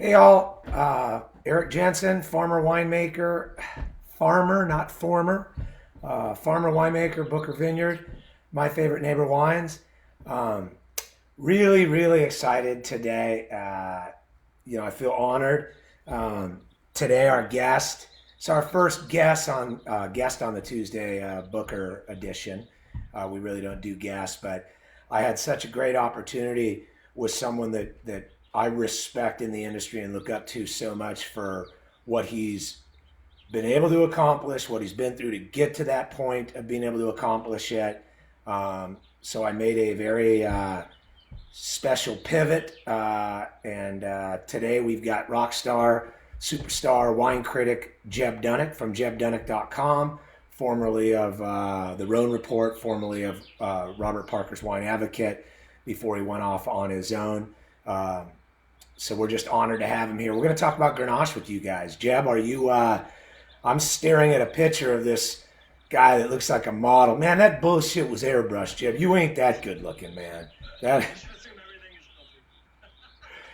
Hey all, Eric Jensen, farmer winemaker, farmer, not former, farmer winemaker, Booker Vineyard, my favorite neighbor wines. Um, really excited today. I feel honored. Um, Today, our guest. It's our first guest on the Tuesday Booker edition. We really don't do guests, but I had such a great opportunity with someone that I respect in the industry and look up to so much for what he's been able to accomplish, what he's been through to get to that point of being able to accomplish it. So I made a very special pivot, and today we've got rock star, superstar wine critic Jeb Dunnuck from JebDunnuck.com, formerly of the Rhone Report, formerly of Robert Parker's Wine Advocate, before he went off on his own. So we're just honored to have him here. We're going to talk about Grenache with you guys. Jeb, are you? I'm staring at a picture of this guy that looks like a model. Man, that bullshit was airbrushed, Jeb. You ain't that good looking, man. That.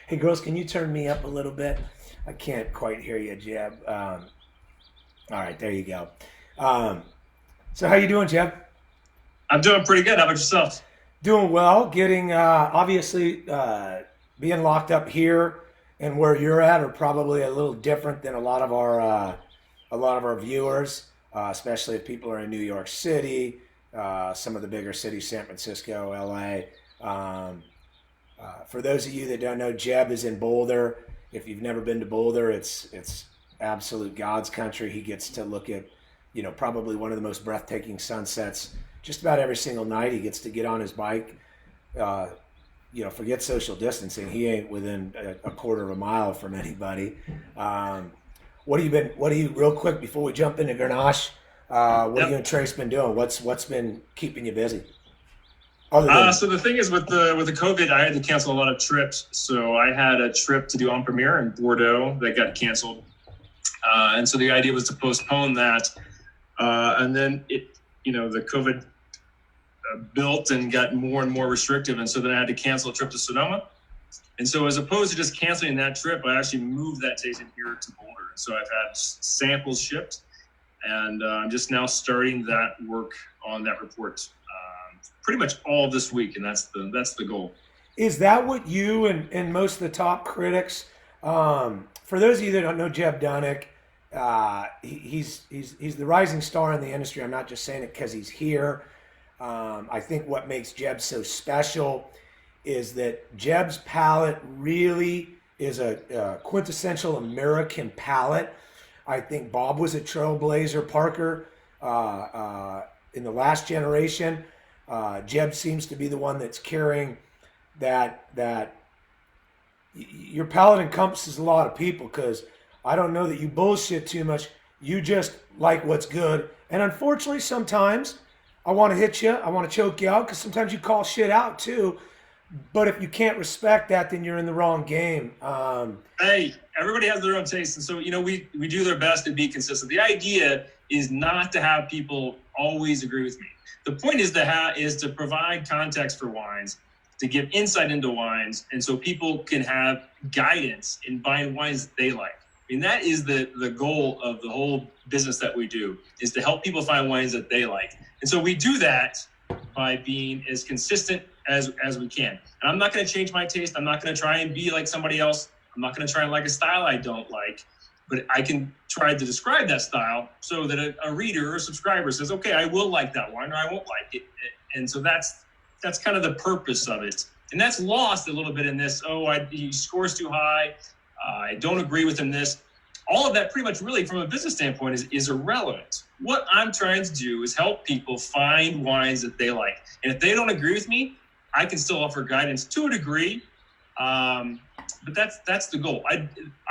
Hey, girls, can you turn me up a little bit? I can't quite hear you, Jeb. All right, there you go. So how you doing, Jeb? I'm doing pretty good. How about yourself? Doing well. Getting obviously being locked up here and where you're at are probably a little different than a lot of our viewers, especially if people are in New York City, some of the bigger cities, San Francisco, LA. For those of you that don't know, Jeb is in Boulder. If you've never been to Boulder, it's absolute God's country. He gets to look at, probably one of the most breathtaking sunsets just about every single night. He gets to get on his bike. Forget social distancing. He ain't within a quarter of a mile from anybody. What do you real quick before we jump into Grenache? What have you Yep. and Trace been doing? What's been keeping you busy? Other than So the thing is with the COVID, I had to cancel a lot of trips. So I had a trip to do en premiere in Bordeaux that got canceled, and so the idea was to postpone that, and then the COVID built and got more and more restrictive, and so then I had to cancel a trip to Sonoma. And so as opposed to just canceling that trip, I actually moved that tasting here to Boulder. So I've had samples shipped, and I'm just now starting that work on that report pretty much all this week, and that's the goal. is that what you and most of the top critics? For those of you that don't know Jeb Dunnuck, he's the rising star in the industry. I'm not just saying it because he's here. I think what makes Jeb so special is that Jeb's palate really is a quintessential American palate. I think Bob was a trailblazer. Parker in the last generation. Jeb seems to be the one that's carrying that your palate encompasses a lot of people because I don't know that you bullshit too much. You just like what's good. And unfortunately, sometimes I want to hit you. I want to choke you out because sometimes you call shit out too. But if you can't respect that, then you're in the wrong game. Hey, everybody has their own taste, and so we do their best to be consistent. The idea is not to have people always agree with me. The point is to provide context for wines, to give insight into wines, and so people can have guidance in buying wines that they like. I mean, that is the goal of the whole business that we do, is to help people find wines that they like. And so we do that by being as consistent as we can. And I'm not going to change my taste. I'm not going to try and be like somebody else. I'm not going to try and like a style I don't like. But I can try to describe that style so that a reader or a subscriber says, okay, I will like that wine or I won't like it. And so that's kind of the purpose of it. And that's lost a little bit in this, he scores too high. I don't agree with him this. All of that pretty much really from a business standpoint is irrelevant. What I'm trying to do is help people find wines that they like. And if they don't agree with me, I can still offer guidance to a degree. But that's the goal. I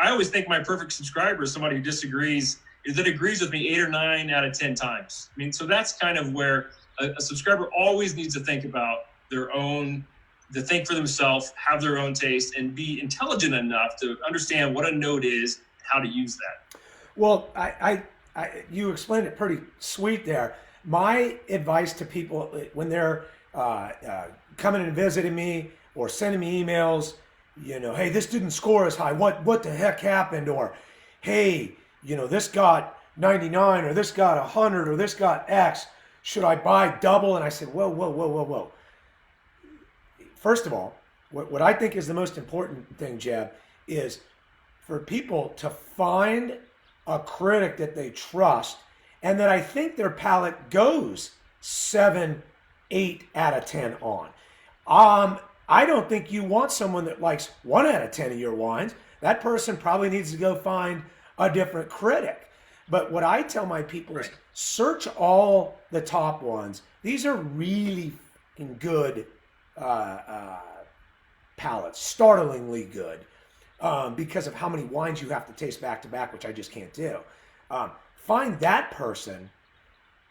always think my perfect subscriber is somebody who disagrees, that agrees with me 8 or 9 out of 10 times. I mean, so that's kind of where a subscriber always needs to think about their own, to think for themselves, have their own taste, and be intelligent enough to understand what a note is, how to use that. Well, you explained it pretty sweet there. My advice to people when they're coming and visiting me or sending me emails hey, this didn't score as high. What the heck happened? Or, hey, this got 99 or this got 100 or this got X. Should I buy double? And I said, whoa, whoa, whoa, whoa, whoa. First of all, what I think is the most important thing, Jeb, is for people to find a critic that they trust and that I think their palate goes 7, 8 out of 10 on. I don't think you want someone that likes 1 out of 10 of your wines. That person probably needs to go find a different critic. But what I tell my people is search all the top ones. These are really fucking good palates, startlingly good, because of how many wines you have to taste back to back, which I just can't do. Find that person,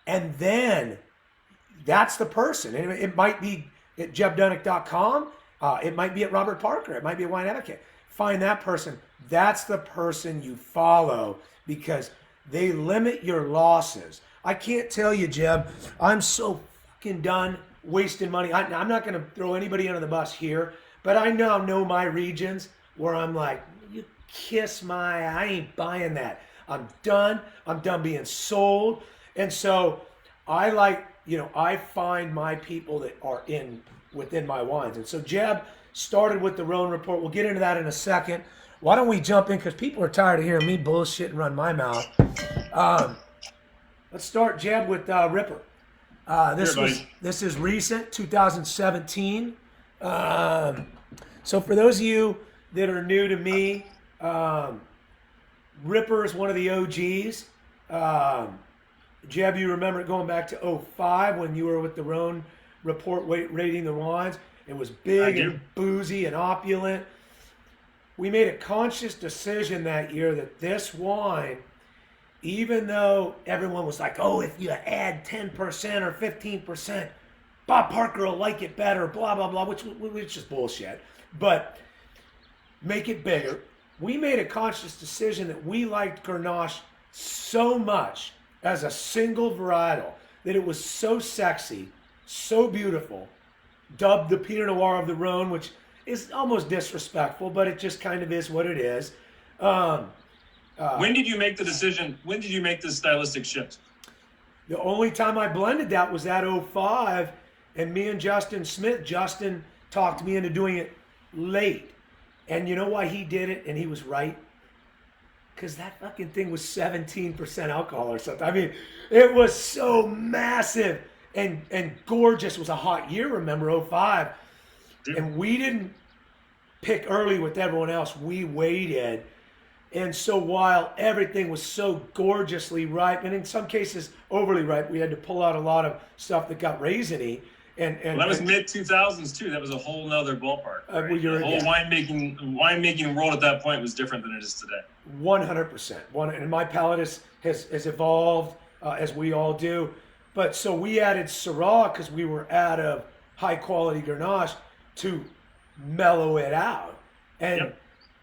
and then that's the person. And it might be at jebdunnuck.com. It might be at Robert Parker. It might be a Wine Advocate. Find that person. That's the person you follow because they limit your losses. I can't tell you, Jeb, I'm so fucking done wasting money. I'm not going to throw anybody under the bus here, but I now know my regions where I'm like, you I ain't buying that. I'm done. I'm done being sold. And so I I find my people that are within my wines. And so Jeb started with the Rhone report. We'll get into that in a second. Why don't we jump in? Because people are tired of hearing me bullshit and run my mouth. Let's start, Jeb, with Ripper. This is recent, 2017. So for those of you that are new to me, Ripper is one of the OGs. Jeb, you remember it going back to 2005 when you were with the Rhone report rating the wines. It was big and boozy and opulent. We made a conscious decision that year that this wine, even though everyone was like, oh, if you add 10% or 15%, Bob Parker will like it better, blah, blah, blah, which is bullshit. But make it bigger. We made a conscious decision that we liked Grenache so much as a single varietal that it was so sexy, so beautiful, dubbed the Pinot Noir of the Rhone, which is almost disrespectful, but it just kind of is what it is. When did you make the decision? When did you make the stylistic shift? The only time I blended that was at 2005, and me and Justin Smith, Justin talked me into doing it late. And you know why he did it? And he was right. Because that fucking thing was 17% alcohol or something. I mean, it was so massive and gorgeous. It was a hot year, remember, 2005. And we didn't pick early with everyone else. We waited. And so while everything was so gorgeously ripe, and in some cases overly ripe, we had to pull out a lot of stuff that got raisiny. And that was mid-2000s too. That was a whole nother ballpark. Right? The whole winemaking world at that point was different than it is today. 100%. And my palate has evolved, as we all do. But so we added Syrah because we were out of high-quality Grenache to mellow it out. And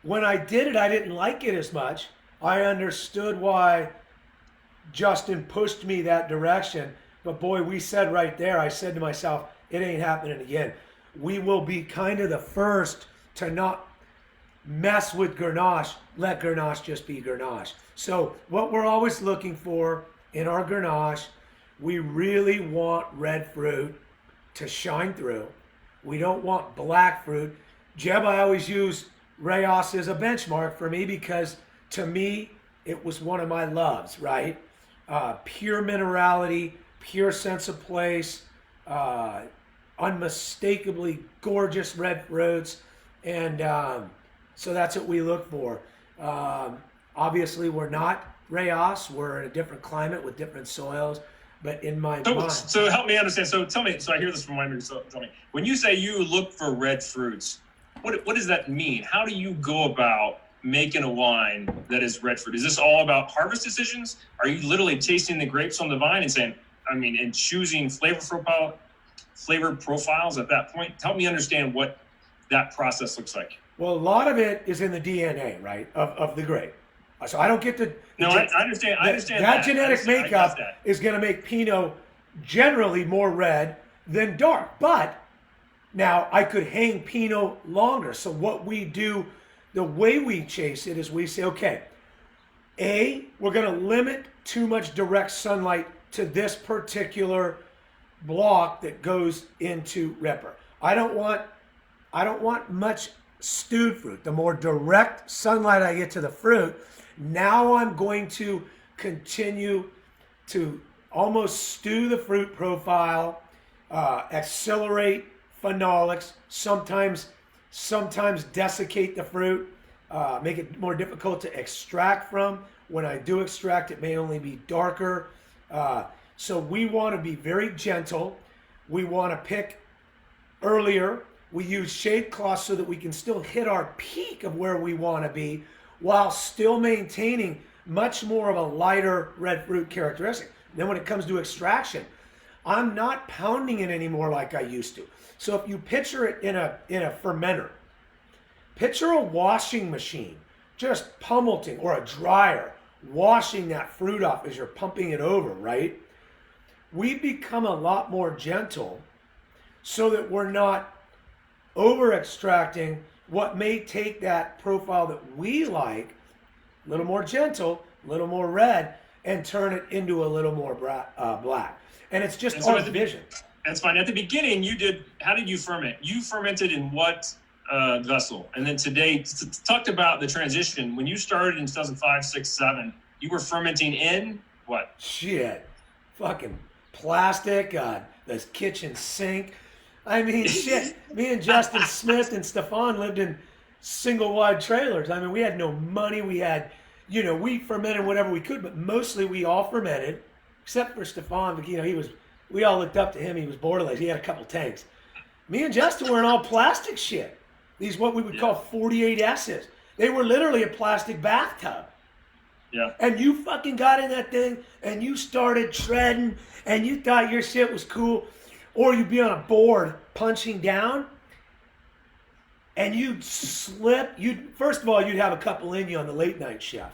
when I did it, I didn't like it as much. I understood why Justin pushed me that direction. But boy, we said right there, I said to myself, it ain't happening again. We will be kind of the first to not mess with Grenache. Let Grenache just be Grenache. So what we're always looking for in our Grenache, we really want red fruit to shine through. We don't want black fruit. Jeb, I always use Rayos as a benchmark for me because to me, it was one of my loves, right? Pure minerality, pure sense of place, unmistakably gorgeous red fruits. And so that's what we look for. Obviously, we're not Rayos. We're in a different climate with different soils. But in my mind. So help me understand. So tell me, so I hear this from winemakers, so tell me. When you say you look for red fruits, what does that mean? How do you go about making a wine that is red fruit? Is this all about harvest decisions? Are you literally tasting the grapes on the vine and saying, and choosing flavor profiles at that point? Help me understand what that process looks like. Well, a lot of it is in the DNA, right, of the grape. So I don't get to. No, I understand. I understand that genetic makeup is going to make Pinot generally more red than dark. But Now, I could hang Pinot longer. So what we do, the way we chase it is we say, okay, we're going to limit too much direct sunlight to this particular block that goes into Ripper. I don't want much stewed fruit. The more direct sunlight I get to the fruit, now I'm going to continue to almost stew the fruit profile, accelerate phenolics, sometimes desiccate the fruit, make it more difficult to extract from. When I do extract, it may only be darker. So we want to be very gentle. We want to pick earlier. We use shade cloths so that we can still hit our peak of where we want to be while still maintaining much more of a lighter red fruit characteristic. Then when it comes to extraction, I'm not pounding it anymore like I used to. So if you picture it in a fermenter, picture a washing machine just pummeling, or a dryer washing that fruit off as you're pumping it over, right? We become a lot more gentle so that we're not over extracting what may take that profile that we like, a little more gentle, a little more red, and turn it into a little more black. And it's just our vision. That's fine. At the beginning, how did you ferment? You fermented in what vessel? And then today, talked about the transition. When you started in 2005, 6, 7, you were fermenting in what? Shit. Fucking plastic, this kitchen sink. I mean, shit. Me and Justin Smith and Stefan lived in single wide trailers. I mean, we had no money. We had, we fermented whatever we could, but mostly we all fermented, except for Stefan. We all looked up to him. He was borderless. He had a couple tanks. Me and Justin were in all plastic shit. These what we would call 48S's. They were literally a plastic bathtub. Yeah. And you fucking got in that thing and you started shredding and you thought your shit was cool. Or you'd be on a board punching down and you'd slip. First of all, you'd have a couple in you on the late night shift.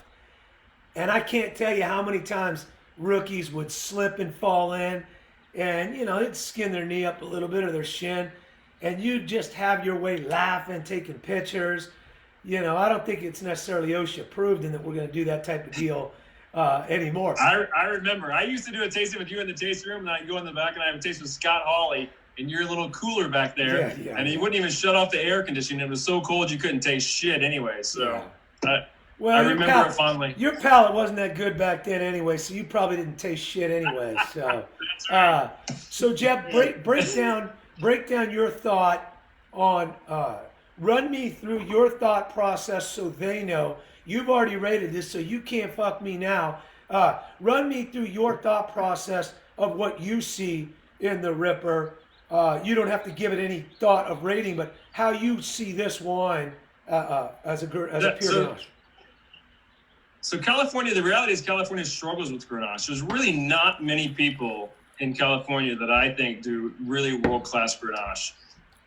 And I can't tell you how many times rookies would slip and fall in. And, they'd skin their knee up a little bit or their shin. And you'd just have your way laughing, taking pictures. I don't think it's necessarily OSHA approved and that we're going to do that type of deal anymore. I remember. I used to do a tasting with you in the tasting room, and I'd go in the back and I have a taste with Scott Hawley in your little cooler back there. And he wouldn't even shut off the air conditioning. It was so cold you couldn't taste shit anyway. So I remember it fondly. Your palate wasn't that good back then anyway, so you probably didn't taste shit anyway. So, so Jeb, break down your thought on. Run me through your thought process so they know. You've already rated this, so you can't fuck me now. Run me through your thought process of what you see in the Ripper. You don't have to give it any thought of rating, but how you see this wine as a pure Grenache. So California, the reality is California struggles with Grenache. There's really not many people in California that I think do really world-class Grenache.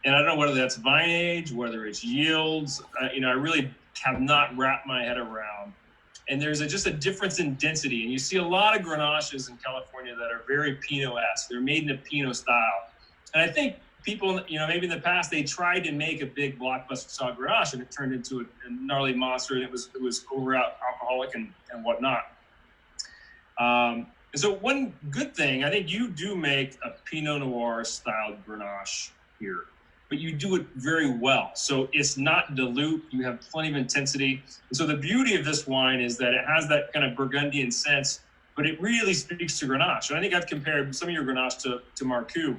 And I don't know whether that's vine age, whether it's yields. I really have not wrapped my head around. And there's just a difference in density. And you see a lot of Grenaches in California that are very Pinot-esque. They're made in a Pinot style. And I think people, maybe in the past, they tried to make a big blockbuster style Grenache and it turned into a gnarly monster and it was over alcoholic and whatnot. And so one good thing, I think you do make a Pinot Noir styled Grenache here, but you do it very well. So it's not dilute. You have plenty of intensity. And so the beauty of this wine is that it has that kind of Burgundian sense, but it really speaks to Grenache. And I think I've compared some of your Grenache to Marcoux,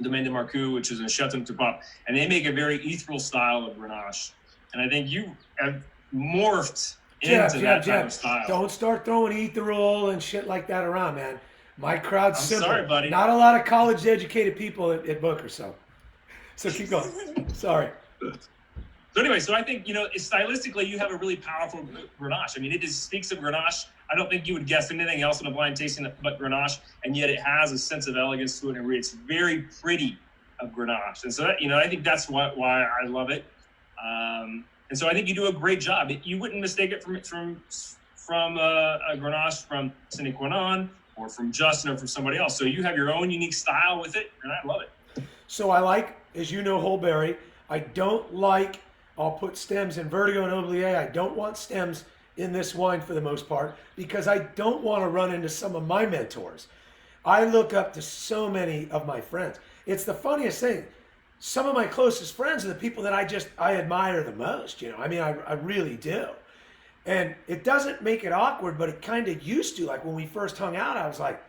Domaine de Marcoux, which is in Chateau de Pop, and they make a very ethereal style of Grenache. And I think you have morphed into that type of style. Don't start throwing ethereal and shit like that around, man. My crowd's simple. Sorry, buddy. Not a lot of college-educated people at Booker, so keep going. Sorry. So anyway, I think, stylistically, you have a really powerful Grenache. I mean, it just speaks of Grenache. I don't think you would guess anything else in a blind tasting but Grenache, and yet it has a sense of elegance to it, and it's very pretty of Grenache. And so, I think that's why I love it. And so I think you do a great job. You wouldn't mistake it from a Grenache from Cindy Quinan or from Justin or from somebody else. So you have your own unique style with it, and I love it. So I like as you know, wholeberry. I don't like, I'll put stems in Vertigo and Oubliette. I don't want stems in this wine for the most part because I don't want to run into some of my mentors. I look up to so many of my friends. It's the funniest thing. Some of my closest friends are the people that I admire the most. You know, I mean, I really do. And it doesn't make it awkward, but it kind of used to. Like when we first hung out, I was like,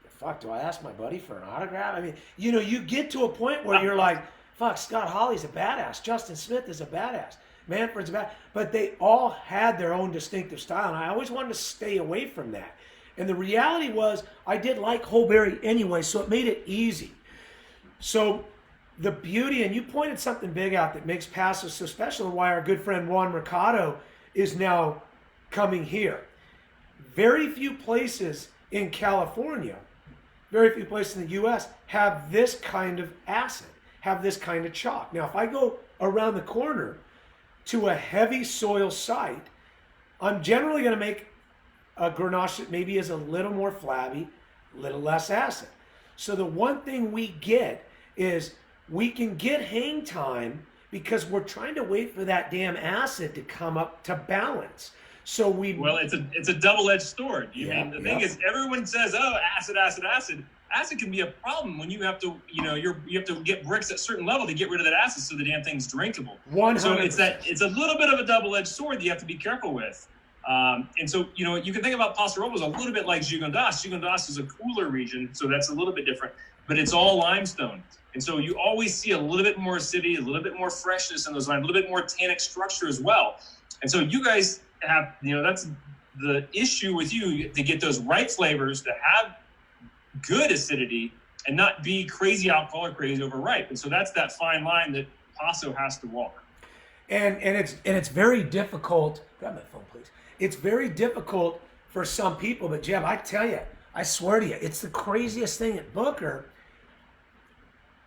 fuck, do I ask my buddy for an autograph? I mean, you know, you get to a point where you're like, fuck, Scott Hawley's a badass. Justin Smith is a badass. Manfred's a badass. But they all had their own distinctive style, and I always wanted to stay away from that. And the reality was I did like wholeberry anyway, so it made it easy. So the beauty, and you pointed something big out that makes Paso so special and why our good friend Juan Mercado is now coming here. Very few places in California, very few places in the U.S. have this kind of acid, have this kind of chalk. Now, if I go around the corner to a heavy soil site, I'm generally going to make a Grenache that maybe is a little more flabby, a little less acid. So the one thing we get is we can get hang time because we're trying to wait for that damn acid to come up to balance. So well, it's a double-edged sword. The thing is, everyone says, "Oh, acid, acid, acid." Acid can be a problem when you have to, you have to get bricks at a certain level to get rid of that acid so the damn thing's drinkable. 100%. So it's a little bit of a double-edged sword that you have to be careful with. And so, you can think about Paso Robles a little bit like Gigondas. Gigondas is a cooler region, so that's a little bit different, but it's all limestone. And so you always see a little bit more acidity, a little bit more freshness in those limes, a little bit more tannic structure as well. And so you guys have, that's the issue with you, to get those right flavors, to have good acidity and not be crazy alcohol or crazy overripe. And so that's that fine line that Paso has to walk. And it's very difficult. Grab my phone, please. It's very difficult for some people, but Jeb, I tell you, I swear to you, it's the craziest thing at Booker.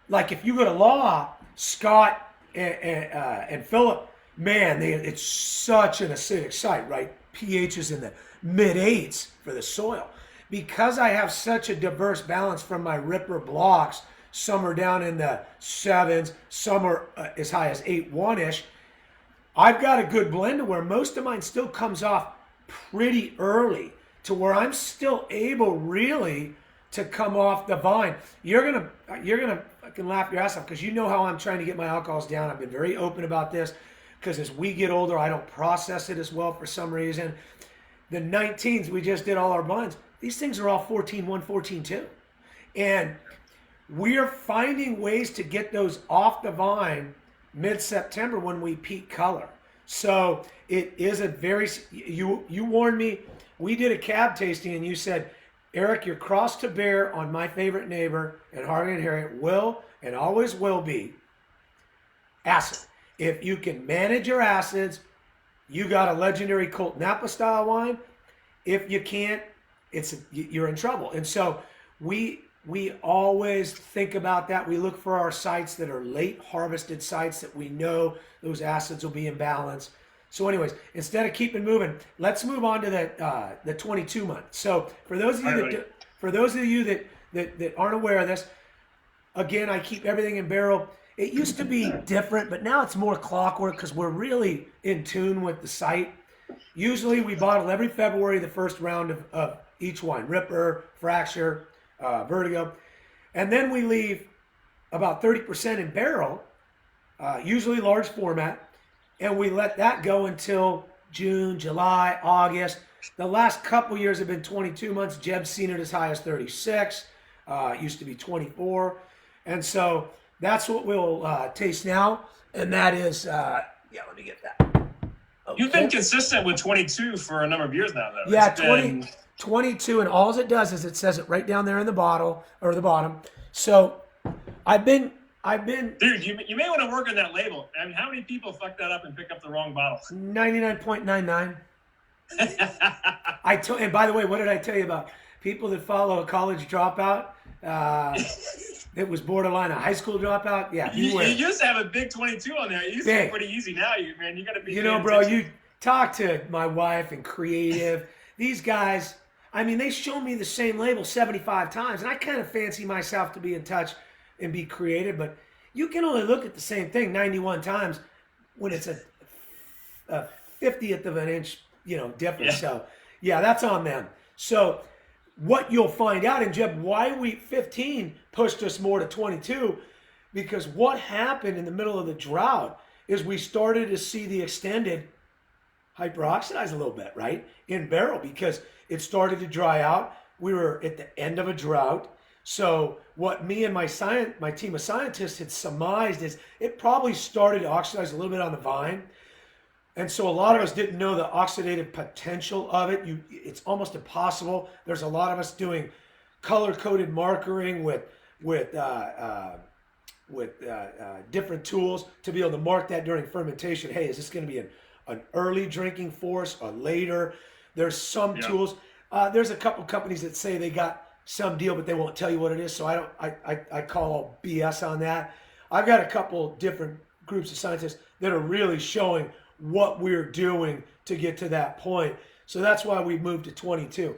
Like if you go to Law, Scott and Philip, man, it's such an acidic site, right? pH is in the mid-8s for the soil. Because I have such a diverse balance from my Ripper blocks, some are down in the 7s, some are as high as 8.1-ish, I've got a good blend to where most of mine still comes off pretty early to where I'm still able really to come off the vine. You're gonna fucking laugh your ass off because you know how I'm trying to get my alcohols down. I've been very open about this because as we get older, I don't process it as well for some reason. The 19s, we just did all our blends. These things are all 14.1, 14.2. And we're finding ways to get those off the vine mid-September when we peak color. So it is a very, you warned me, we did a cab tasting and you said, Eric, your cross to bear on my favorite neighbor and Harvey and Harriet will and always will be acid. If you can manage your acids, you got a legendary Colt Napa style wine. If you can't, you're in trouble. And so we always think about that. We look for our sites that are late harvested sites that we know those acids will be in balance. So anyways, instead of keeping moving, let's move on to the 22 month. So for those of you that aren't aware of this, again, I keep everything in barrel. It used to be different, but now it's more clockwork because we're really in tune with the site. Usually we bottle every February the first round of each wine, Ripper, Fracture, Vertigo. And then we leave about 30% in barrel, usually large format, and we let that go until June, July, August. The last couple years have been 22 months. Jeb's seen it as high as 36. It used to be 24. And so that's what we'll taste now. And that is, let me get that. Okay. You've been consistent with 22 for a number of years now, though. Yeah, 22, and all it does is it says it right down there in the bottle, or the bottom. So I've been. Dude, you may want to work on that label. I mean, how many people fuck that up and pick up the wrong bottle? 99.99. And by the way, what did I tell you about people that follow a college dropout? It was borderline a high school dropout. Yeah, you used to have a big 22 on there. It used to be pretty easy. Now, you got to be. You know, bro, you talk to my wife and creative. These guys, I mean, they show me the same label 75 times, and I kind of fancy myself to be in touch and be creative, but you can only look at the same thing 91 times when it's a 50th of an inch, difference. Yeah. So, yeah, that's on them. So, what you'll find out, and Jeb, why wheat 15 pushed us more to 22, because what happened in the middle of the drought is we started to see the extended hyperoxidize a little bit, right, in barrel, because it started to dry out. We were at the end of a drought. So what me and my team of scientists had surmised is it probably started to oxidize a little bit on the vine. And so a lot of us didn't know the oxidative potential of it. It's almost impossible. There's a lot of us doing color-coded markering with different tools to be able to mark that during fermentation. Hey, is this going to be an early drinking force or later? There's some tools. There's a couple companies that say they got some deal, but they won't tell you what it is. So I call BS on that. I've got a couple different groups of scientists that are really showing what we're doing to get to that point. So that's why we moved to 22.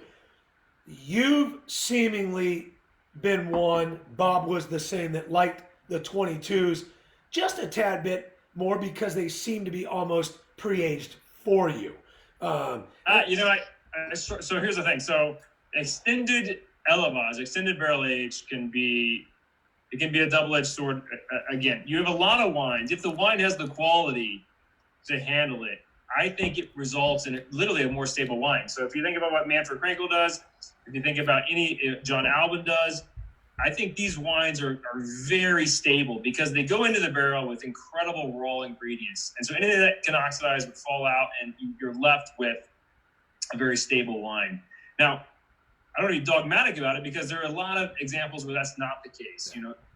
You've seemingly been one, Bob was the same, that liked the 22s just a tad bit more because they seem to be almost pre-aged for you. So here's the thing. So extended élevage, extended barrel age can be a double-edged sword. Again, you have a lot of wines. If the wine has the quality to handle it, I think it results in literally a more stable wine. So if you think about what Manfred Krankel does, if you think about John Albin does, I think these wines are very stable because they go into the barrel with incredible raw ingredients. And so anything that can oxidize would fall out and you're left with a very stable wine. Now, I don't want to be dogmatic about it because there are a lot of examples where that's not the case.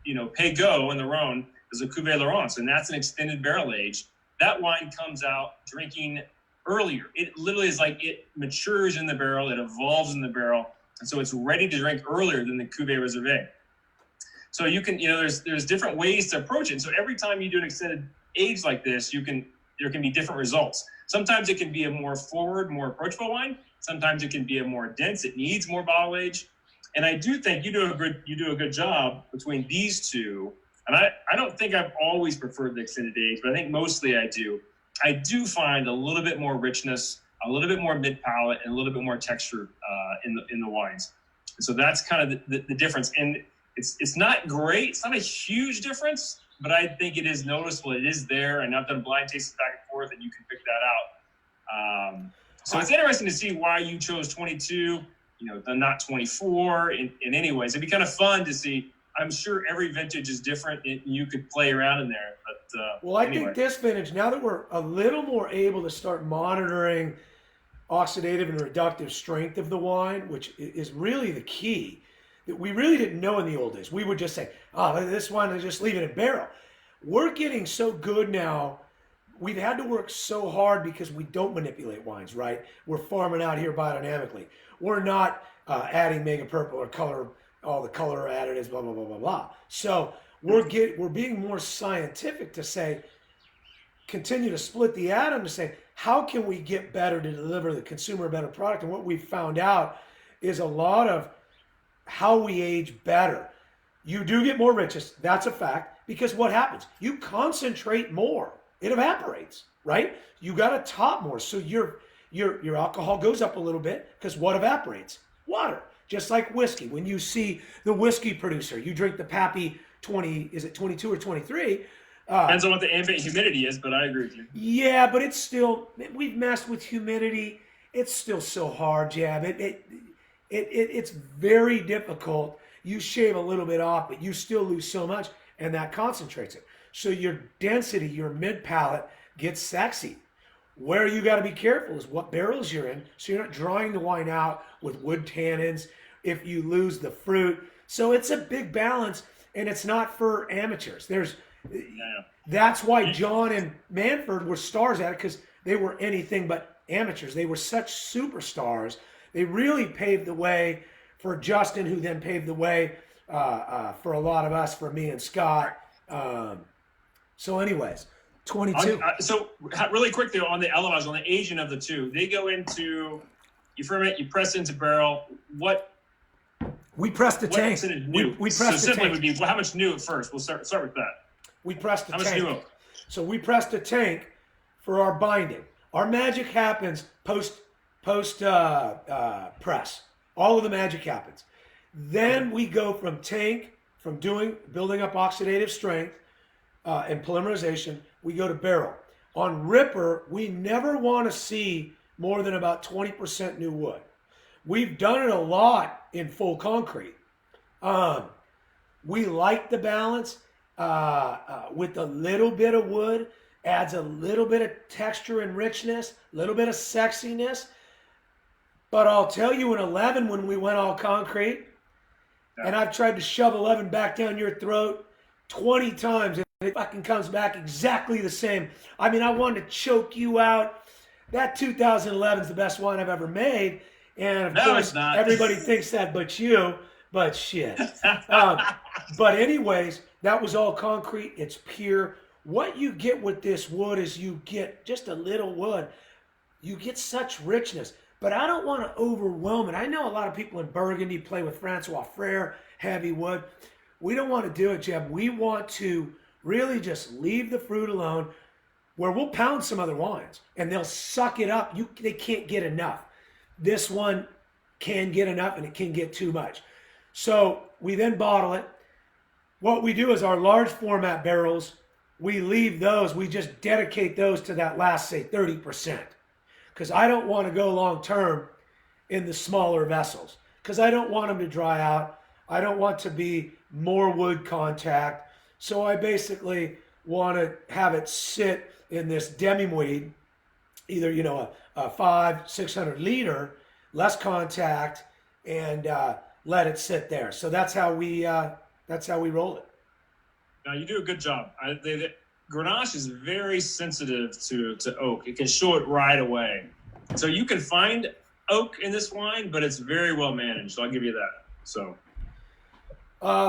Paygot in the Rhone is a Cuvée Laurence, and that's an extended barrel age. That wine comes out drinking earlier. It literally is like it matures in the barrel, it evolves in the barrel, and so it's ready to drink earlier than the Cuvée Reservé. So you can, there's different ways to approach it. And so every time you do an extended age like this, there can be different results. Sometimes it can be a more forward, more approachable wine. Sometimes it can be a more dense. It needs more bottle age. And I do think you do a good job between these two. And I don't think I've always preferred the extended age, but I think mostly I do. I do find a little bit more richness, a little bit more mid palate, and a little bit more texture in the wines. And so that's kind of the difference. And it's not great. It's not a huge difference, but I think it is noticeable. It is there, and I've done blind tastes back and forth, and you can pick that out. So it's interesting to see why you chose 22, not 24 in any ways. It'd be kind of fun to see. I'm sure every vintage is different, and you could play around in there. But I think this vintage, now that we're a little more able to start monitoring oxidative and reductive strength of the wine, which is really the key, that we really didn't know in the old days. We would just say, this wine, just leave it in barrel. We're getting so good now. We've had to work so hard because we don't manipulate wines, right? We're farming out here biodynamically. We're not adding mega purple or all the color additives, blah, blah, blah, blah, blah. So we're being more scientific to say, continue to split the atom to say, how can we get better to deliver the consumer a better product? And what we've found out is a lot of how we age better. You do get more richness, that's a fact, because what happens? You concentrate more. It evaporates, right? You got to top more. So your alcohol goes up a little bit because what evaporates? Water. Just like whiskey. When you see the whiskey producer, you drink the Pappy 20, is it 22 or 23? Depends on what the ambient humidity is, but I agree with you. Yeah, but it's still, we've messed with humidity. It's still so hard, Jeb. It's very difficult. You shave a little bit off, but you still lose so much, and that concentrates it. So your density, your mid palate gets sexy. Where you got to be careful is what barrels you're in, so you're not drying the wine out with wood tannins if you lose the fruit. So it's a big balance, and it's not for amateurs. That's why John and Manfred were stars at it, because they were anything but amateurs. They were such superstars. They really paved the way for Justin, who then paved the way for a lot of us, for me and Scott. So anyways, 22. So really quickly on the élevage, on the aging of the two, they go into, you ferment, you press into barrel. We pressed the tank. New? We pressed so the simply tank. Would be, how much new at first? We'll start with that. We pressed a How much new tank. oak? So we pressed a tank for our binding. Our magic happens post press. All of the magic happens. Then we go from tank, from building up oxidative strength and polymerization, we go to barrel. On Ripper, we never want to see more than about 20% new wood. We've done it a lot in full concrete. We like the balance with a little bit of wood, adds a little bit of texture and richness, a little bit of sexiness. But I'll tell you, in 11, when we went all concrete, and I've tried to shove 11 back down your throat 20 times, and it fucking comes back exactly the same. I mean, I wanted to choke you out. That 2011 is the best wine I've ever made. And of course, it's not. Everybody thinks that but you. But shit. But anyways, that was all concrete. It's pure. What you get with this wood is you get just a little wood. You get such richness. But I don't want to overwhelm it. I know a lot of people in Burgundy play with Francois Frere, heavy wood. We don't want to do it, Jeb. We want to really just leave the fruit alone, where we'll pound some other wines and they'll suck it up. They can't get enough. This one can get enough and it can get too much. So we then bottle it. What we do is our large format barrels, we leave those, we just dedicate those to that last, say, 30%. Because I don't want to go long term in the smaller vessels. Because I don't want them to dry out. I don't want to be more wood contact. So I basically want to have it sit in this demi-muid, either, a 500-600 liter, less contact, and let it sit there. So that's how we roll it. Now you do a good job. Grenache is very sensitive to oak. It can show it right away. So you can find oak in this wine, but it's very well managed. So I'll give you that. So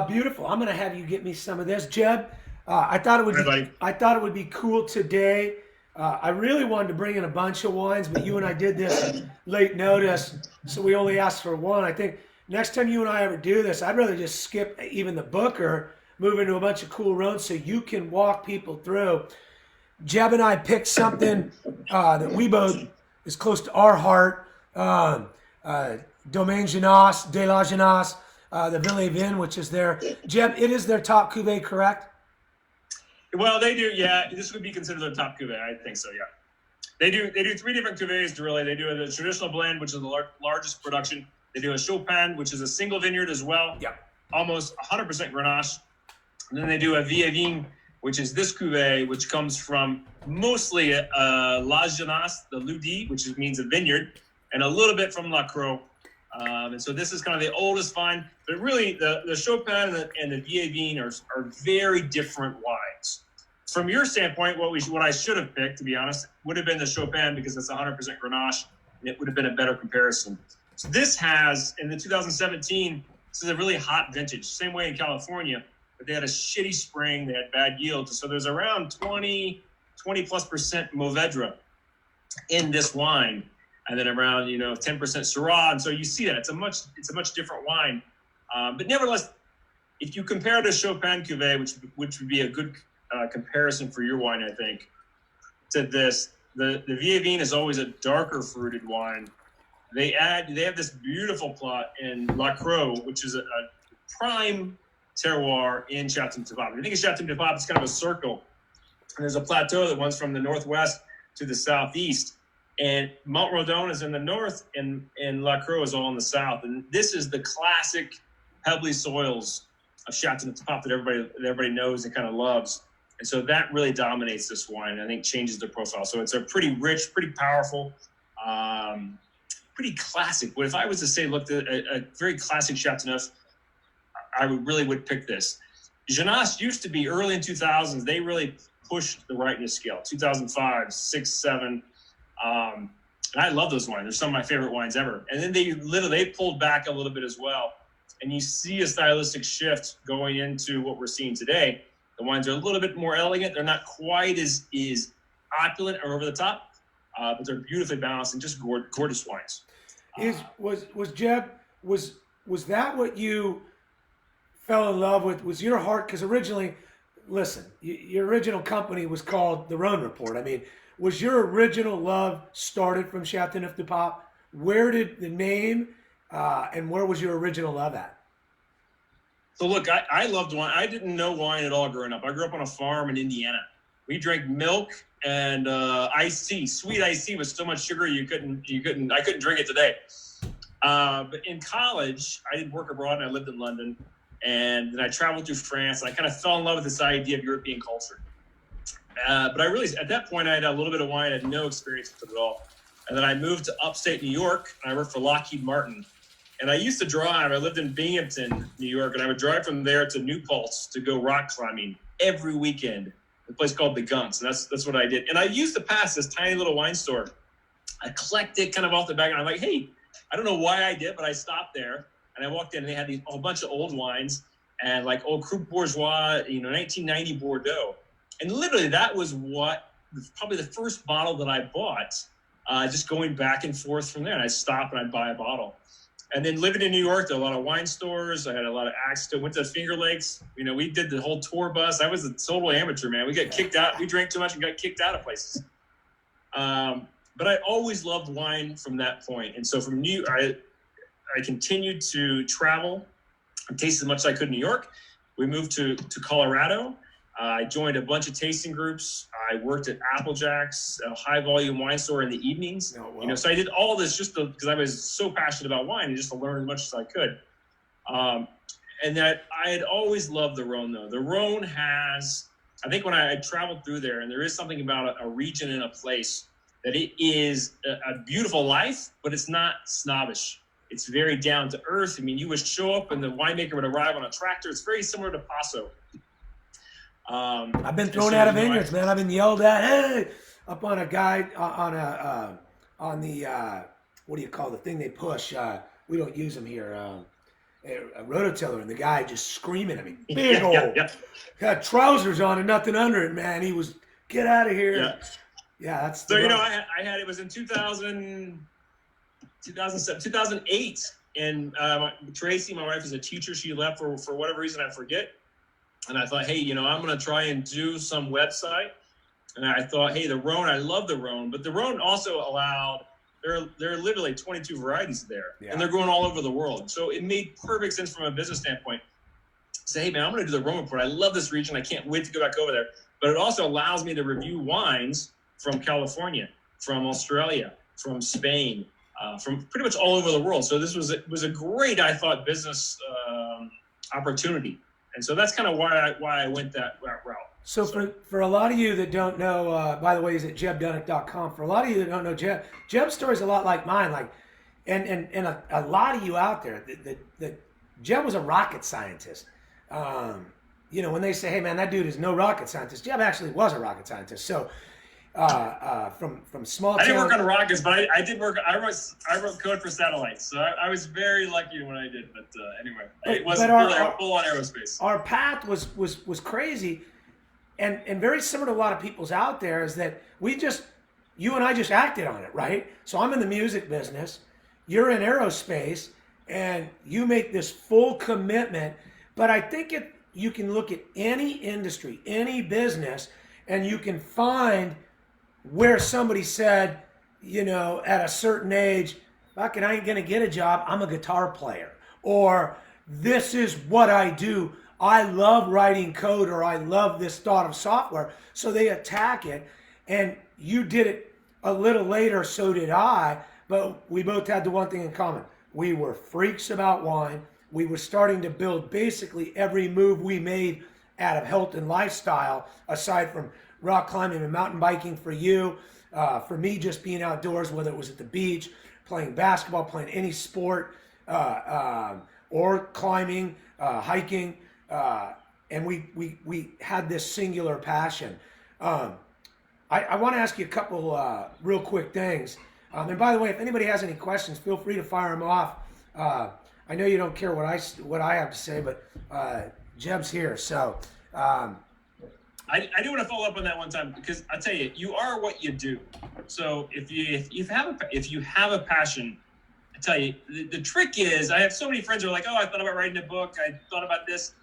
beautiful. I'm gonna have you get me some of this, Jeb. I thought it would be cool today. I really wanted to bring in a bunch of wines, but you and I did this late notice, so we only asked for one. I think next time you and I ever do this, I'd rather just skip even the Booker, move into a bunch of cool Rhone so you can walk people through. Jeb and I picked something that we both is close to our heart. Domaine Genasse, De La Genasse, the Ville Vin, which is their, Jeb, it is their top cuvee, correct? Well, they do, yeah. This would be considered their top cuvee. I think so, yeah. They do 3 different cuvées to really. They do a traditional blend, which is the largest production. They do a Chopin, which is a single vineyard as well. Yeah. Almost 100% Grenache. And then they do a Vie Vin, which is this cuvee, which comes from mostly La Genasse, the Ludi, which means a vineyard, and a little bit from La Croix. And so this is kind of the oldest vine. But really, the Chopin and the Vie Vin are very different wines. From your standpoint, what I should have picked, to be honest, would have been the Chopin because it's 100% Grenache, and it would have been a better comparison. So this has, in the 2017, this is a really hot vintage. Same way in California, but they had a shitty spring, they had bad yields. So there's around 20+% Mourvedre in this wine, and then around 10% Syrah. And so you see that it's a much different wine. But nevertheless, if you compare the Chopin cuvee, which would be a good comparison for your wine, I think, to this, the Vie Vin is always a darker fruited wine. They have this beautiful plot in La Croix, which is a prime terroir in Châteauneuf-du-Pape. If you think of Châteauneuf-du-Pape, it's kind of a circle. And there's a plateau that runs from the northwest to the southeast. And Mont Rhodon is in the north, and La Croix is all in the south. And this is the classic pebbly soils of Châteauneuf-du-Pape that everybody knows and kind of loves. And so that really dominates this wine, I think changes the profile. So it's a pretty rich, pretty powerful, pretty classic. But if I was to say, look, a very classic Châteauneuf, I would pick this. Genasse used to be early in 2000s. They really pushed the rightness scale, 2005, 6, 7. And I love those wines. They're some of my favorite wines ever. And then they pulled back a little bit as well. And you see a stylistic shift going into what we're seeing today. The wines are a little bit more elegant. They're not quite as opulent or over the top, but they're beautifully balanced and just gorgeous wines. Was Jeb, was that what you fell in love with? Was your heart? Because originally listen, your original company was called the Rhone Report. I mean, was your original love started from Chateauneuf du Pape? Where did the name and where was your original love at? So look, I loved wine. I didn't know wine at all growing up. I grew up on a farm in Indiana. We drank milk and iced tea, sweet iced tea with so much sugar I couldn't drink it today. But in college, I did work abroad and I lived in London. And then I traveled through France and I kind of fell in love with this idea of European culture. But I really, at that point, I had a little bit of wine. I had no experience with it at all. And then I moved to upstate New York and I worked for Lockheed Martin. And I used to drive. I lived in Binghamton, New York, and I would drive from there to New Paltz to go rock climbing every weekend. A place called the Gunks, and that's what I did. And I used to pass this tiny little wine store, eclectic, kind of off the back. And I'm like, hey, I don't know why I did, but I stopped there and I walked in, and they had a bunch of old wines and like old Cru Bourgeois, 1990 Bordeaux. And literally, that was probably the first bottle that I bought. Just going back and forth from there, and I'd stop and I'd buy a bottle. And then living in New York, there were a lot of wine stores. I had a lot of access to. Went to Finger Lakes. We did the whole tour bus. I was a total amateur, man. We got kicked out. We drank too much and got kicked out of places. But I always loved wine from that point. And so from I continued to travel and taste as much as I could in New York. We moved to Colorado. I joined a bunch of tasting groups. I worked at Applejack's, a high volume wine store in the evenings. Oh, wow. So I did all this just because I was so passionate about wine and just to learn as much as I could. And that I had always loved the Rhone, though. The Rhone has, I think when I traveled through there, and there is something about a region and a place that it is a beautiful life, but it's not snobbish. It's very down to earth. I mean, you would show up and the winemaker would arrive on a tractor. It's very similar to Paso. I've been thrown out of vineyards, man. I've been yelled at, hey, up on a guy on the what do you call the thing they push? We don't use them here. A rototiller, and the guy just screaming at me, big old, had trousers on and nothing under it, man. He was, get out of here. Yeah, that's so. I had it was in 2007, 2008, and Tracy, my wife, is a teacher. She left for whatever reason, I forget. And I thought, hey, I'm going to try and do some website. And I thought, hey, the Rhone, I love the Rhone, but the Rhone also allowed, there are literally 22 varieties there, and they're growing all over the world. So it made perfect sense from a business standpoint. Say, hey, man, I'm going to do the Rhone Report. I love this region. I can't wait to go back over there. But it also allows me to review wines from California, from Australia, from Spain, from pretty much all over the world. So this was a great, I thought, business opportunity. And so that's kind of why I went that route. So for a lot of you that don't know, by the way, he's at jebdunnuck.com. For a lot of you that don't know Jeb's story is a lot like mine. And a lot of you out there, that Jeb was a rocket scientist. When they say, hey man, that dude is no rocket scientist, Jeb actually was a rocket scientist. So from small town. I didn't work on rockets, but I did work. I wrote code for satellites, so I was very lucky when I did. But anyway, it wasn't really full on aerospace. Our path was crazy, and very similar to a lot of people's out there is that you and I just acted on it, right? So I'm in the music business, you're in aerospace, and you make this full commitment. But I think you can look at any industry, any business, and you can find where somebody said, at a certain age, fucking, I ain't gonna get a job, I'm a guitar player. Or this is what I do. I love writing code, or I love this thought of software. So they attack it. And you did it a little later, so did I, but we both had the one thing in common. We were freaks about wine. We were starting to build basically every move we made out of health and lifestyle, aside from rock climbing and mountain biking for you. For me, just being outdoors, whether it was at the beach, playing basketball, playing any sport, or climbing, hiking. And we had this singular passion. I want to ask you a couple real quick things. And by the way, if anybody has any questions, feel free to fire them off. I know you don't care what I have to say, but Jeb's here, so. I do want to follow up on that one time, because I tell you, you are what you do. So if you have a passion, I tell you, the trick is, I have so many friends who are like, oh, I thought about writing a book, I thought about this.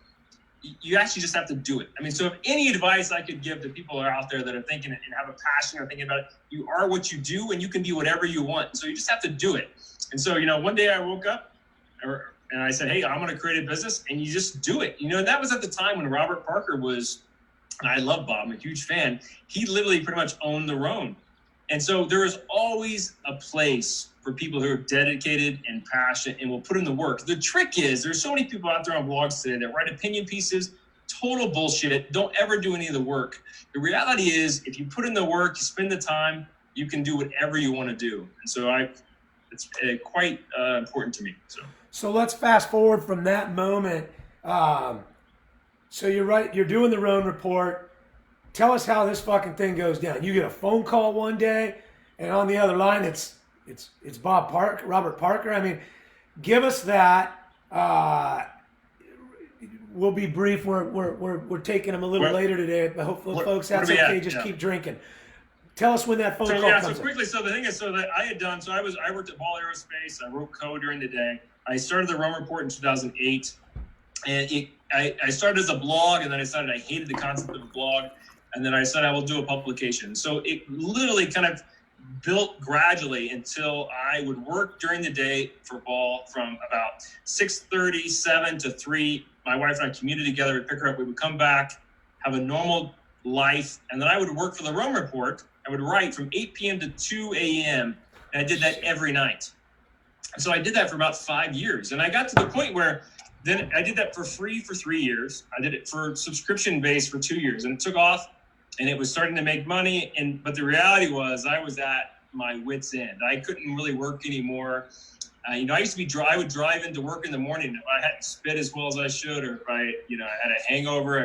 you actually just have to do it. I mean, so if any advice I could give to people who are out there that are thinking and have a passion or thinking about it, you are what you do and you can be whatever you want. So you just have to do it. And so, one day I woke up and I said, hey, I'm going to create a business, and you just do it. That was at the time when Robert Parker was, and I love Bob, I'm a huge fan. He literally pretty much owned the Rhone. And so there is always a place for people who are dedicated and passionate and will put in the work. The trick is there's so many people out there on blogs today that write opinion pieces, total bullshit, don't ever do any of the work. The reality is if you put in the work, you spend the time, you can do whatever you want to do. And so it's quite important to me. So let's fast forward from that moment. So you're doing the Rhone report. Tell us how this fucking thing goes down. You get a phone call one day, and on the other line, it's Robert Parker. I mean, give us that. We'll be brief. We're taking them a little later today, but hopefully, folks, that's okay. Just keep drinking. Tell us when that phone call comes. So quickly. So the thing is, so that I had done. So I worked at Ball Aerospace. I wrote code during the day. I started the Rhone report in 2008, and I started as a blog, and then I decided I hated the concept of a blog. And then I said I will do a publication. So it literally kind of built gradually until I would work during the day for Ball from about 6:30, 7 to 3. My wife and I commuted together. We'd pick her up. We would come back, have a normal life. And then I would work for the Rhone report. I would write from 8 p.m. to 2 a.m. And I did that every night. And so I did that for about 5 years. And I got to the point where then I did that for free for 3 years. I did it for subscription based for 2 years. And it took off. And it was starting to make money, but the reality was I was at my wit's end. I couldn't really work anymore. I used to I would drive into work in the morning if I hadn't spit as well as I should, or if I had a hangover.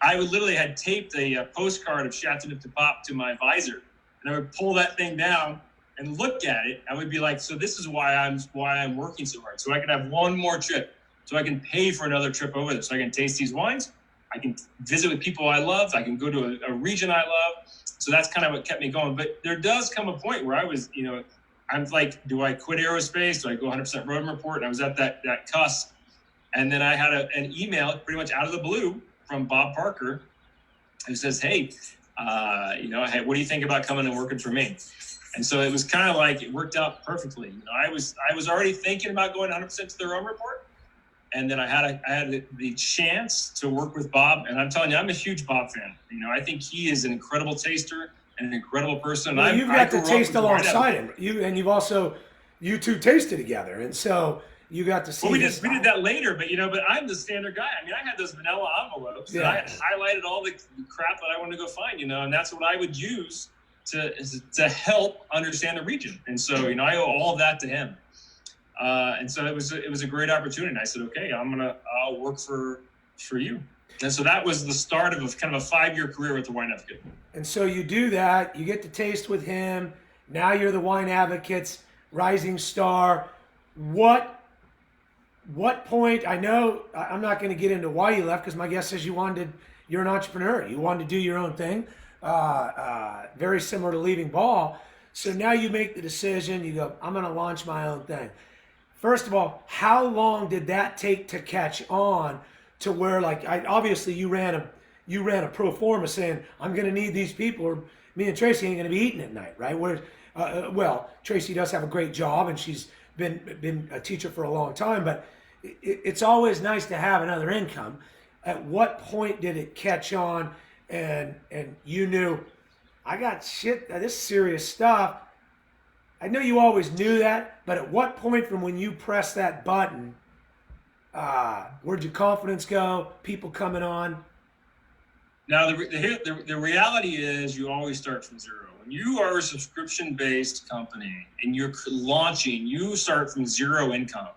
I would literally had taped a postcard of Chateauneuf Pop to my visor, and I would pull that thing down and look at it. I would be like, so this is why I'm working so hard, so I can have one more trip, so I can pay for another trip over there, so I can taste these wines. I can visit with people I love. I can go to a region I love. So that's kind of what kept me going. But there does come a point where I was, I'm like, do I quit aerospace? Do I go 100% Rhone report? And I was at that cusp. And then I had an email pretty much out of the blue from Bob Parker who says, hey, hey, what do you think about coming and working for me? And so it was kind of like it worked out perfectly. I was already thinking about going 100% to the Rhone report. And then I had the chance to work with Bob, and I'm telling you, I'm a huge Bob fan. I think he is an incredible taster and an incredible person. Well, you've got to taste alongside him. You two tasted together, and so you got to see. Well, we did that later, but I'm the standard guy. I mean, I had those vanilla envelopes, and I had highlighted all the crap that I wanted to go find, and that's what I would use to help understand the region. And so, I owe all of that to him. And so it was a great opportunity. And I said, okay, I'll work for you. And so that was the start of kind of a 5-year career with the Wine Advocate. And so you do that, you get to taste with him. Now you're the Wine Advocate's rising star. What point, I know I'm not going to get into why you left, because my guess is you're an entrepreneur. You wanted to do your own thing. Very similar to leaving Ball. So now you make the decision, you go, I'm going to launch my own thing. First of all, how long did that take to catch on to where, obviously you ran a pro forma saying, I'm going to need these people, or me and Tracy ain't going to be eating at night, right? Well, Tracy does have a great job, and she's been a teacher for a long time, but it's always nice to have another income. At what point did it catch on, and you knew, I got shit, this is serious stuff? I know you always knew that, but at what point from when you press that button, where'd your confidence go? People coming on? Now, the reality is you always start from zero. When you are a subscription-based company and you're launching, you start from zero income.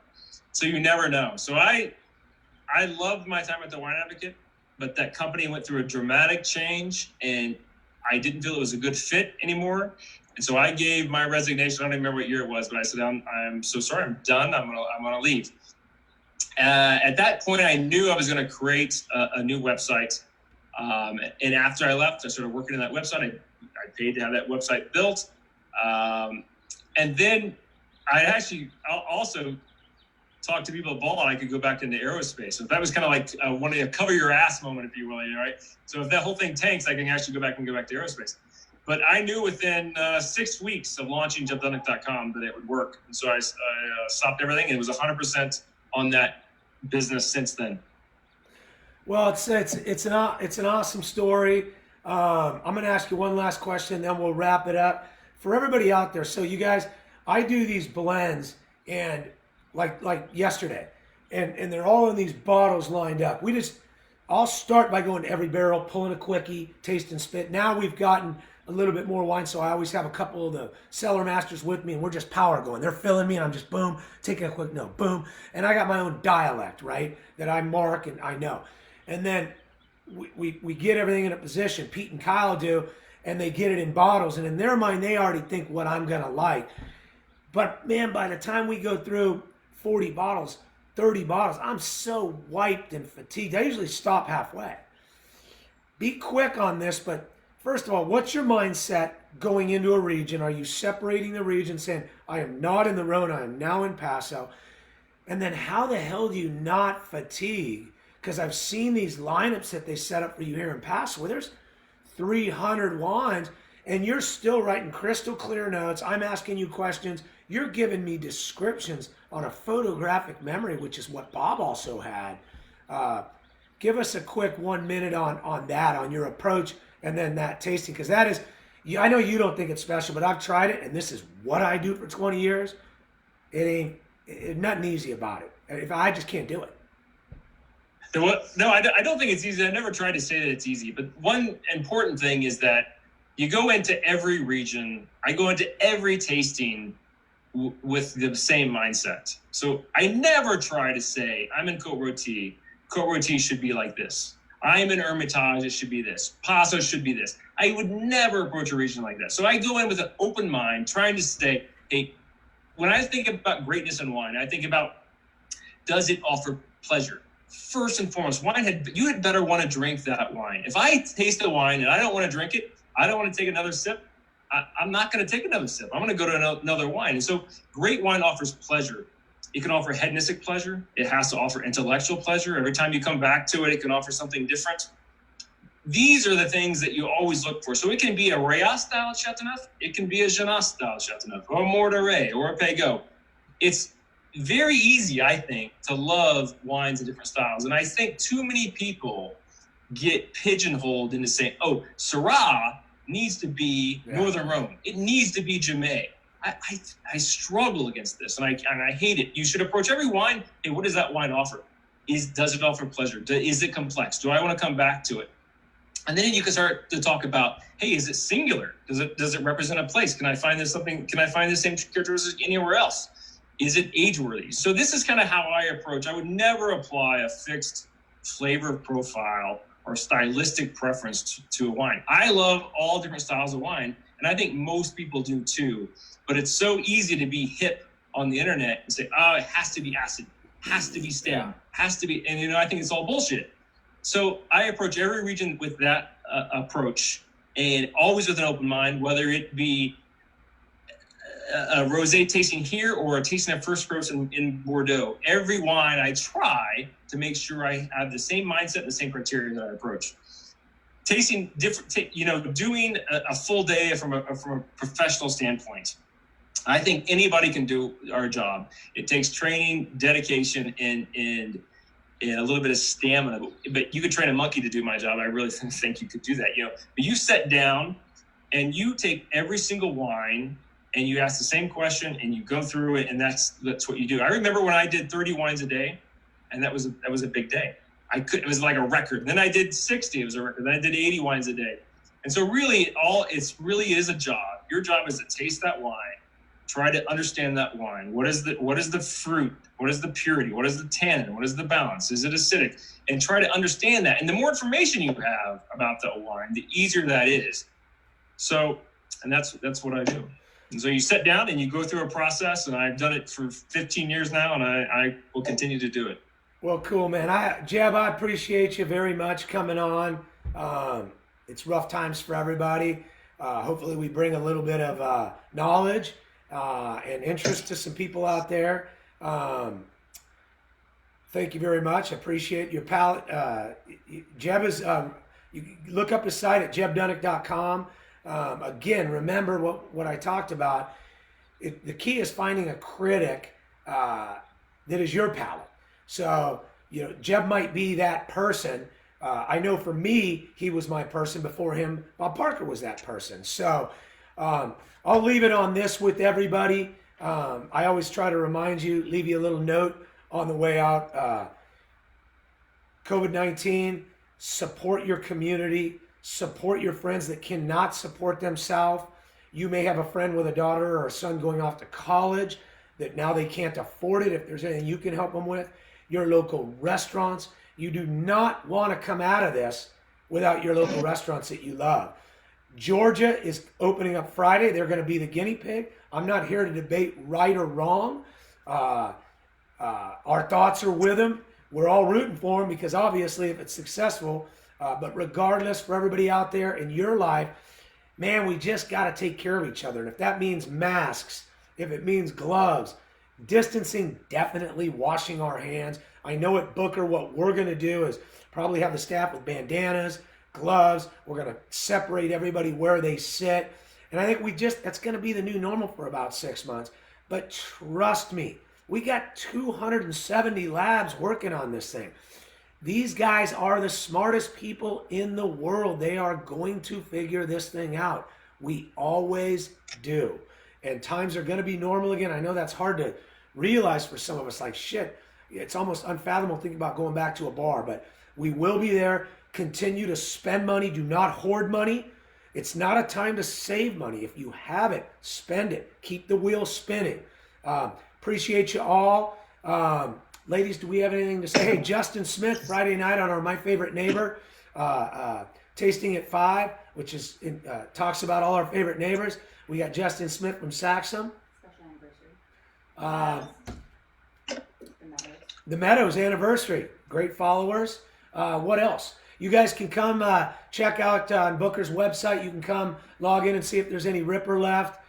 So you never know. So I loved my time at the Wine Advocate, but that company went through a dramatic change, and I didn't feel it was a good fit anymore. And so I gave my resignation. I don't even remember what year it was, but I said, I'm so sorry, I'm done. I'm gonna leave. At that point, I knew I was going to create a new website. And after I left, I started working on that website. I paid to have that website built. And then I actually also talk to people at Ball, I could go back into aerospace. So that was kind of like one of the cover your ass moment, if you will, right? So if that whole thing tanks, I can actually go back to aerospace. But I knew within 6 weeks of launching JebDunnuck.com that it would work. And so I stopped everything, and it was 100% on that business since then. Well, it's an awesome story. I'm going to ask you one last question, then we'll wrap it up. For everybody out there, so you guys, I do these blends, and like yesterday, and they're all in these bottles lined up. I'll start by going to every barrel, pulling a quickie, taste and spit. Now we've gotten a little bit more wine, so I always have a couple of the cellar masters with me, and we're just power going. They're filling me, and I'm just boom, taking a quick note, boom. And I got my own dialect, right, that I mark and I know. And then we get everything in a position. Pete and Kyle do, and they get it in bottles. And in their mind, they already think what I'm going to like. But, man, by the time we go through 40 bottles, 30 bottles, I'm so wiped and fatigued. I usually stop halfway. Be quick on this, but first of all, what's your mindset going into a region? Are you separating the region, saying, I am not in the Rhone, I am now in Paso? And then how the hell do you not fatigue? Because I've seen these lineups that they set up for you here in Paso where there's 300 wines, and you're still writing crystal clear notes. I'm asking you questions. You're giving me descriptions on a photographic memory, which is what Bob also had. Give us a quick 1 minute on that, on your approach, and then that tasting, because that is, I know you don't think it's special, but I've tried it, and this is what I do for 20 years. It ain't nothing easy about it. I just can't do it. No, I don't think it's easy. I never tried to say that it's easy. But one important thing is that you go into every region. I go into every tasting with the same mindset. So I never try to say, I'm in Côte Rôtie. Côte Rôtie should be like this. I'm in Hermitage. It should be this. Paso should be this. I would never approach a region like that. So I go in with an open mind, trying to say, hey, when I think about greatness in wine, I think about, does it offer pleasure? First and foremost, you had better want to drink that wine. If I taste a wine and I don't want to drink it, I don't want to take another sip, I'm not going to take another sip. I'm going to go to another wine. And so great wine offers pleasure. It can offer hedonistic pleasure. It has to offer intellectual pleasure. Every time you come back to it, it can offer something different. These are the things that you always look for. So it can be a Rayas style Chateauneuf. It can be a Genache style Chateauneuf, or a Mortaret, or a Peygaud. It's very easy, I think, to love wines in different styles. And I think too many people get pigeonholed into saying, oh, Syrah needs to be Northern Rhone. It needs to be Gamay. I struggle against this, and I hate it. You should approach every wine, hey, what does that wine offer? Does it offer pleasure? Is it complex? Do I want to come back to it? And then you can start to talk about, hey, is it singular? Does it represent a place? Can I find the same characteristics anywhere else? Is it age-worthy? So this is kind of how I approach. I would never apply a fixed flavor profile or stylistic preference to a wine. I love all different styles of wine, and I think most people do too. But it's so easy to be hip on the internet and say, oh, it has to be acid, has to be stem, has to be, and I think it's all bullshit. So I approach every region with that approach, and always with an open mind, whether it be a rosé tasting here or a tasting at First Gross in Bordeaux. Every wine I try to make sure I have the same mindset and the same criteria that I approach. Tasting different, doing a full day from a professional standpoint. I think anybody can do our job. It takes training, dedication, and a little bit of stamina. But you could train a monkey to do my job. I really think you could do that. But you sit down and you take every single wine and you ask the same question and you go through it, and that's what you do. I remember when I did 30 wines a day, and that was a big day. It was like a record. Then I did 60, it was a record. Then I did 80 wines a day. And so really really is a job. Your job is to taste that wine, try to understand that wine. What is the fruit? What is the purity? What is the tannin? What is the balance? Is it acidic? And try to understand that. And the more information you have about that wine, the easier that is. So, and that's what I do. And so you sit down and you go through a process, and I've done it for 15 years now, and I will continue to do it. Well, cool, man. Jeb, I appreciate you very much coming on. It's rough times for everybody. Hopefully we bring a little bit of knowledge and interest to some people out there. Thank you very much. I appreciate your palate. Jeb is, you look up his site at jebdunnuck.com. Again, remember what I talked about. The key is finding a critic that is your palate. So, Jeb might be that person. I know for me, he was my person. Before him, Bob Parker was that person. So, I'll leave it on this with everybody. I always try to remind you, leave you a little note on the way out. COVID-19, support your community, support your friends that cannot support themselves. You may have a friend with a daughter or a son going off to college that now they can't afford it. If there's anything you can help them with, your local restaurants. You do not want to come out of this without your local restaurants that you love. Georgia is opening up Friday. They're going to be the guinea pig. I'm not here to debate right or wrong. Our thoughts are with them. We're all rooting for them because obviously if it's successful, but regardless, for everybody out there in your life, man, we just got to take care of each other. And if that means masks, if it means gloves, distancing, definitely washing our hands. I know at Booker what we're going to do is probably have the staff with bandanas, gloves. We're going to separate everybody where they sit. And I think that's going to be the new normal for about 6 months. But trust me, we got 270 labs working on this thing. These guys are the smartest people in the world. They are going to figure this thing out. We always do. And times are going to be normal again. I know that's hard to realize for some of us. Like, shit, it's almost unfathomable thinking about going back to a bar. But we will be there. Continue to spend money. Do not hoard money. It's not a time to save money. If you have it, spend it. Keep the wheel spinning. Appreciate you all. Ladies, do we have anything to say? Hey, Justin Smith, Friday night on our My Favorite Neighbor, Tasting at 5, which is talks about all our favorite neighbors. We got Justin Smith from Saxum. Special anniversary. The Meadows anniversary. Great followers. What else? You guys can come check out on Booker's website. You can come log in and see if there's any Ripper left.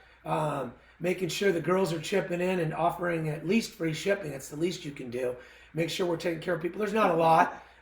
Making sure the girls are chipping in and offering at least free shipping. That's the least you can do. Make sure we're taking care of people. There's not a lot.